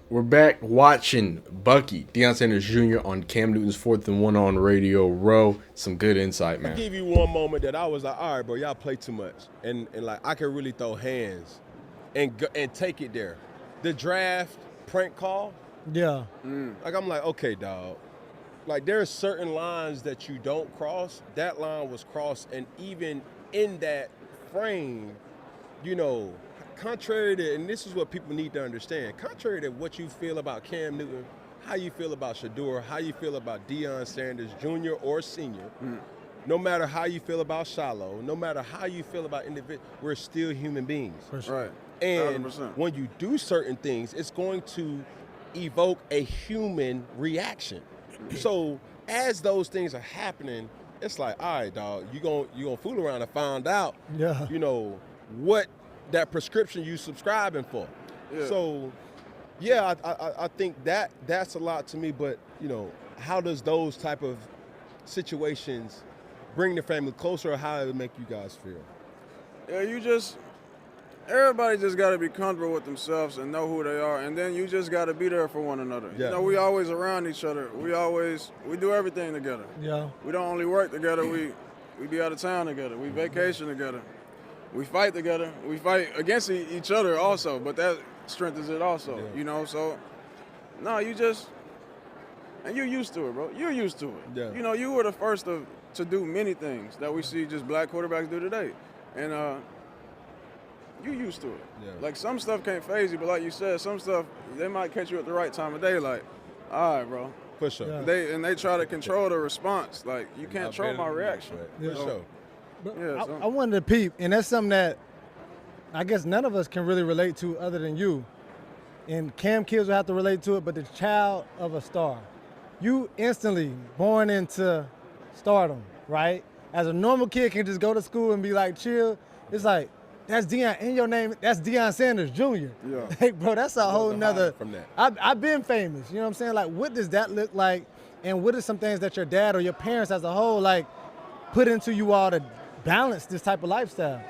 We're back watching Bucky, Deion Sanders Jr. on Cam Newton's 4th and 1 on Radio Row. Some good insight, I man. give you one moment that I was like, all right, bro, y'all play too much, and like I can really throw hands, and take it there. The draft prank call, Yeah. like I'm like, okay, dog. Like there are certain lines that you don't cross. That line was crossed, and even in that frame, you know, contrary to, and this is what people need to understand, contrary to what you feel about Cam Newton, how you feel about Shedeur, how you feel about Deion Sanders Jr. or Senior, no matter how you feel about Shiloh, no matter how you feel about individual, we're still human beings. For sure. Right. And 100%. when you do certain things, it's going to evoke a human reaction. So as those things are happening, it's like, all right, dog, you gonna fool around and find out, Yeah. you know, what that prescription you subscribing for. Yeah. So, yeah, I think that's a lot to me. But you know, how does those type of situations bring the family closer, or how it make you guys feel? Yeah, everybody just got to be comfortable with themselves and know who they are, and then you just got to be there for one another. Yeah. You know, we always around each other. We do everything together. Yeah. We don't only work together. We be out of town together. We vacation together. We fight together. We fight against each other also, but that strengthens it also. Yeah. You know, so no, and you're used to it, bro. You're used to it. Yeah. You know, you were the first to do many things that we see just black quarterbacks do today, and you used to it. Yeah. Like some stuff can't phase you, but like you said, some stuff they might catch you at the right time of day. Like, all right, bro. For sure. Yeah. They try to control the response. Like you can't control my reaction. Yeah. For sure. But Yeah, so- I wanted to peep, and that's something that I guess none of us can really relate to other than you. And Cam kids will have to relate to it, but the child of a star. You instantly born into stardom, right? As a normal kid can just go to school and be like, chill. It's like, that's Deion, in your name, that's Deion Sanders Jr. Yeah. Like, bro, that's a whole Nothing nother. hiding from that. I've been famous, you know what I'm saying? Like, what does that look like? And what are some things that your dad or your parents as a whole, like, put into you all to balance this type of lifestyle?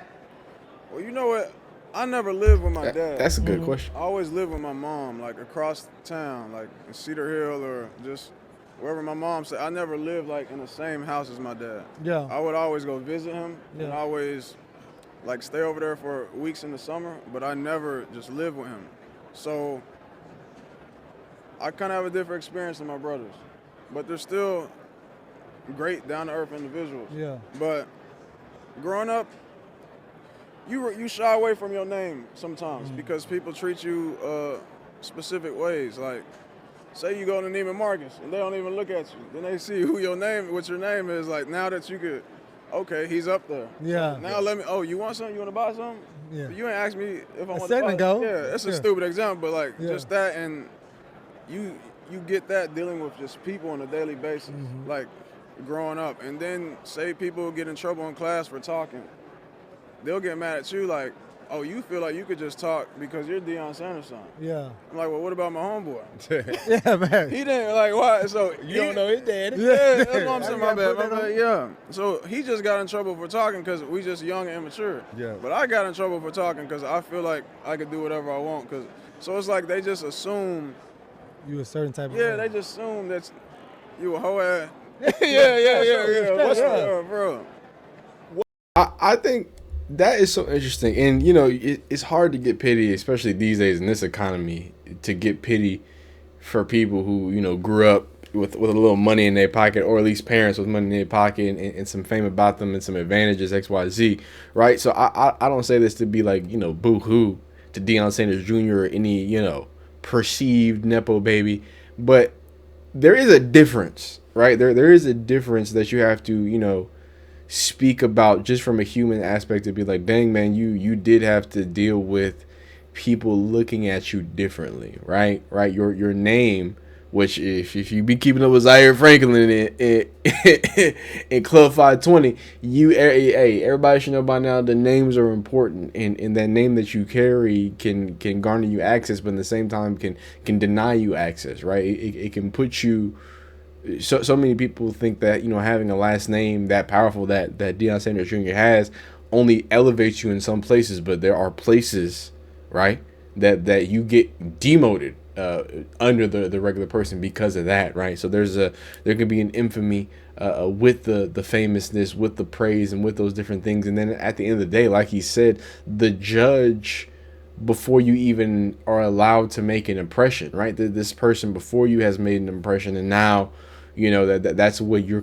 Well, you know what? I never lived with my dad. That's a good question. I always lived with my mom, like across town, like in Cedar Hill or just wherever my mom said. I never lived like in the same house as my dad. Yeah. I would always go visit him and Yeah. always like stay over there for weeks in the summer, but I never just lived with him. So I kind of have a different experience than my brothers, but they're still great down-to-earth individuals. Yeah. But growing up, you shy away from your name sometimes because people treat you specific ways. Like, say you go to Neiman Marcus and they don't even look at you. Then they see what your name is. Like, now that you could, okay, he's up there. Yeah. Now you want something? You want to buy something? Yeah. You ain't asked me if I want to second buy ago. Yeah, that's a Yeah. stupid example, but like Yeah. just that, and you get that dealing with just people on a daily basis, like growing up. And then say people get in trouble in class for talking. They'll get mad at you like, oh, you feel like you could just talk because you're Deion Sanders' son. Yeah. I'm like, well, what about my homeboy? Yeah, man. He didn't, like, why? So You don't know his daddy. Yeah, that's what I'm saying. I My bad, gotta my put that bad. Yeah. So he just got in trouble for talking because we just young and immature. Yeah. But I got in trouble for talking because I feel like I could do whatever I want. So it's like they just assume. You a certain type of Yeah, man. they just assume that you a hoe ass. yeah. What's Yeah. up, bro? I think that is so interesting. And, you know, it's hard to get pity, especially these days in this economy, to get pity for people who, you know, grew up with a little money in their pocket, or at least parents with money in their pocket and some fame about them and some advantages, X, Y, Z, right? So I don't say this to be like, you know, boo-hoo to Deion Sanders Jr. or any, you know, perceived Nepo baby. But there is a difference, right? There is a difference that you have to, you know, speak about just from a human aspect, to be like, dang, man, you did have to deal with people looking at you differently, right? Your name, which if you be keeping up with Zaire Franklin in Club 520, everybody should know by now the names are important, and that name that you carry can garner you access, but at the same time can deny you access, right? It can put you. So many people think that, you know, having a last name that powerful that Deion Sanders Jr. has only elevates you in some places, but there are places, right, that you get demoted under the regular person because of that, right? So there could be an infamy with the famousness, with the praise, and with those different things. And then at the end of the day, like he said, the judge before you even are allowed to make an impression, right? This person before you has made an impression, and now that's what you're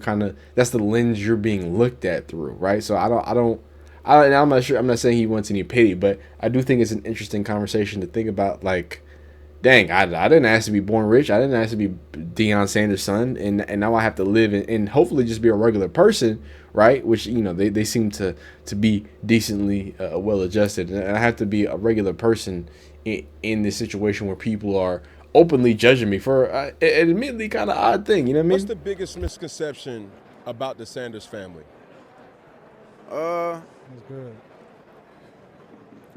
that's the lens you're being looked at through, right? So I'm not sure. I'm not saying he wants any pity, but I do think it's an interesting conversation to think about. Like, dang, I didn't ask to be born rich. I didn't ask to be Deion Sanders' son, and now I have to live and hopefully just be a regular person, right? Which they seem to be decently well adjusted, and I have to be a regular person in this situation where people are openly judging me for an admittedly kind of odd thing. You know what I mean? What's the biggest misconception about the Sanders family? Uh, That's good.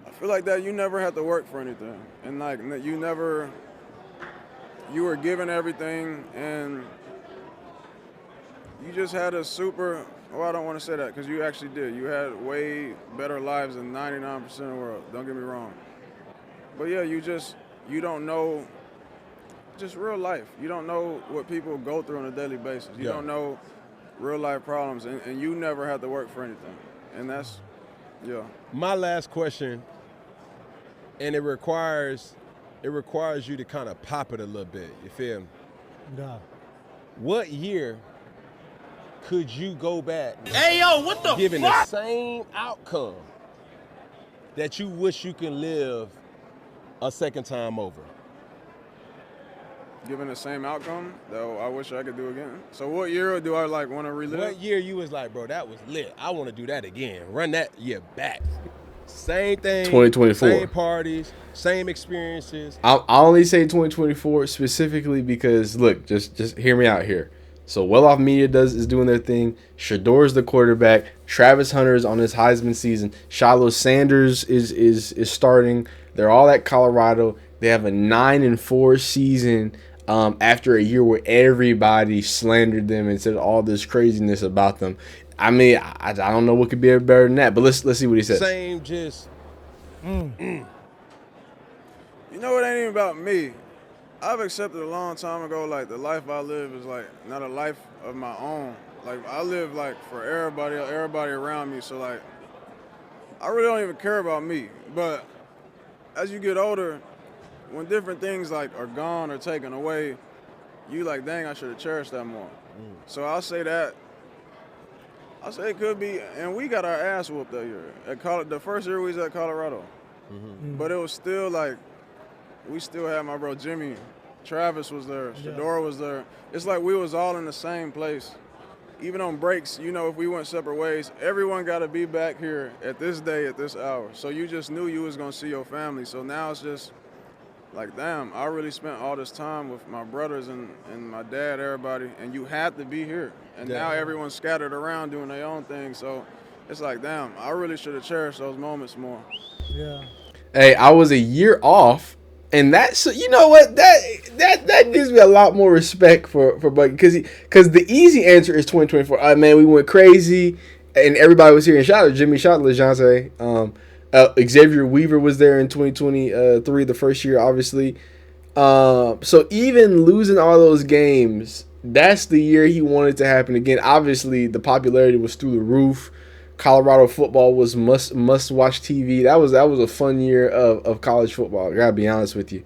I feel like that you never had to work for anything, and like you were given everything, and you just had a super. Well, I don't want to say that because you actually did. You had way better lives than 99% of the world. Don't get me wrong. But yeah, you don't know just real life. You don't know what people go through on a daily basis. You don't know real life problems, and you never had to work for anything. And that's, yeah. My last question, and it requires you to kind of pop it a little bit. You feel me? Yeah. What year could you go back? Hey, yo, what the given fuck? the same outcome that you wish you can live a second time over? Given the same outcome, though, I wish I could do again. So what year do I want to relive? What year you was like, bro, that was lit. I want to do that again. Run that year back. Same thing. 2024. Same parties, same experiences. I only say 2024 specifically because look, just hear me out here. So Well Off Media is doing their thing. Shedeur is the quarterback. Travis Hunter is on his Heisman season. Shiloh Sanders is starting. They're all at Colorado. They have a 9-4 season. After a year where everybody slandered them and said all this craziness about them. I mean, I don't know what could be better than that, but let's see what he says. Same, just. You know, it ain't even about me. I've accepted a long time ago, like, the life I live is, like, not a life of my own. Like, I live, like, for everybody around me. So, like, I really don't even care about me. But as you get older, when different things, like, are gone or taken away, you like, dang, I should have cherished that more. So I'll say that. I'll say it could be, and we got our ass whooped that year. The first year we was at Colorado. But it was still, like, we still had my bro Jimmy. Travis was there. Shedeur was there. It's like we was all in the same place. Even on breaks, if we went separate ways, everyone got to be back here at this day, at this hour. So you just knew you was going to see your family. So now it's just like, damn, I really spent all this time with my brothers and my dad, everybody, and you had to be here. And now everyone's scattered around doing their own thing. So it's like, damn, I really should have cherished those moments more. Yeah. Hey, I was a year off, and that's, you know what, that gives me a lot more respect for Bucky, because the easy answer is 2024. Man, we went crazy, and everybody was here. And shout out to Jimmy, shout out to LeJohn. Xavier Weaver was there in 2023, the first year, obviously. So even losing all those games, that's the year he wanted to happen again. Obviously, the popularity was through the roof. Colorado football was must watch TV. That was a fun year of college football. I gotta be honest with you.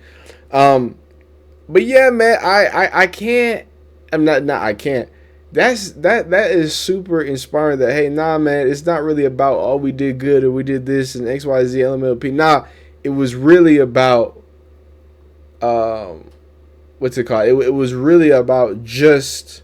But yeah, man, I can't. I can't. That is super inspiring. That, hey, nah, man, it's not really about, oh, we did good or we did this and XYZ LMLP. Nah, it was really about what's it called? It was really about just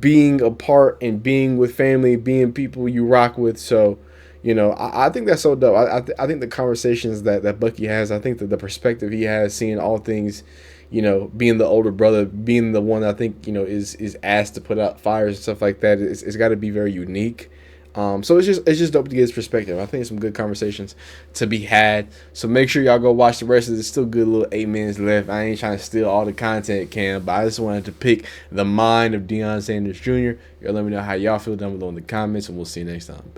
being a part and being with family, being people you rock with. So, I think that's so dope. I think the conversations that Bucky has, I think that the perspective he has, seeing all things, being the older brother, being the one I think, is asked to put out fires and stuff like that, it's got to be very unique. So it's just dope to get his perspective. I think it's some good conversations to be had. So make sure y'all go watch the rest of it. It's still good little 8 minutes left. I ain't trying to steal all the content, Cam, but I just wanted to pick the mind of Deion Sanders Jr. Y'all let me know how y'all feel down below in the comments, and we'll see you next time.